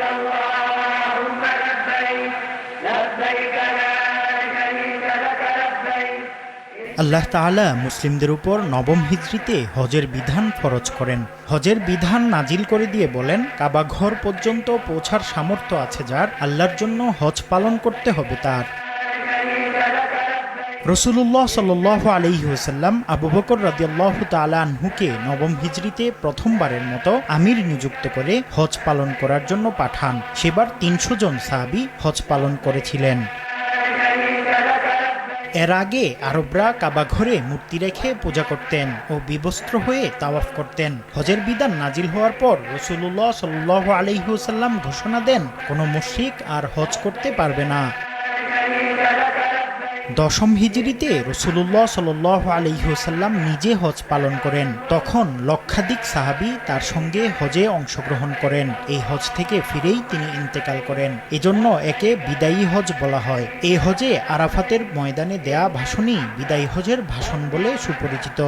اللهم لبيك لبيك لا شريك لك لبيك। আল্লাহ তাআলা মুসলিমদের উপর নবম হিজরিতে হজের বিধান ফরজ করেন। হজের বিধান নাজিল করে দিয়ে বলেন, কাবা ঘর পর্যন্ত পৌঁছার সামর্থ্য আছে যার, আল্লাহর জন্য হজ পালন করতে হবে তার। রাসূলুল্লাহ সাল্লাল্লাহু আলাইহি ওয়াসাল্লাম আবু বকর রাদিয়াল্লাহু তাআলা আনহুকে নবম হিজরিতে প্রথমবারের মতো আমির নিযুক্ত করে হজ পালন করার জন্য পাঠান। সেবার ৩০০ জন সাহাবী হজ পালন করেছিলেন। এর আগে আরবরা কাবা ঘরে মূর্তি রেখে পূজা করতেন ও বিবস্ত্র হয়ে তাওয়াফ করতেন। হজের বিধান নাজিল হওয়ার পর রাসূলুল্লাহ সাল্লাল্লাহু আলাইহি ওয়াসাল্লাম ঘোষণা দেন, কোনো মুশরিক আর হজ করতে পারবে না। দশম হিজরিতে রাসূলুল্লাহ সাল্লাল্লাহু আলাইহি ওয়াসাল্লাম নিজে হজ পালন করেন। তখন লক্ষাধিক সাহাবী তার সঙ্গে হজে অংশগ্রহণ করেন। এই হজ থেকে ফিরেই তিনি ইন্তেকাল করেন। এজন্য একে বিদায়ী হজ বলা হয়। এই হজে আরাফাতের ময়দানে দেয়া ভাষণই বিদায়ী হজের ভাষণ বলে সুপরিচিত।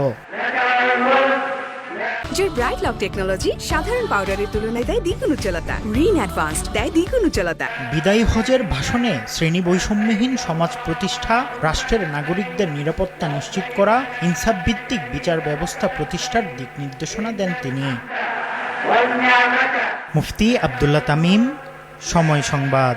যে ব্রাইট লক টেকনোলজি সাধারণ পাউডারের তুলনায় দেয় দ্বিগুণ উজ্জ্বলতা, রিন অ্যাডভান্সড দেয় দ্বিগুণ উজ্জ্বলতা। বিদায়ী হজের ভাষণে শ্রেণী বৈষম্যহীন সমাজ প্রতিষ্ঠা, রাষ্ট্রের নাগরিকদের নিরাপত্তা নিশ্চিত করা, ইনসাফ ভিত্তিক বিচার ব্যবস্থা প্রতিষ্ঠার দিক নির্দেশনা দেন তিনি। মুফতি আব্দুল্লাহ তামিম, সময় সংবাদ।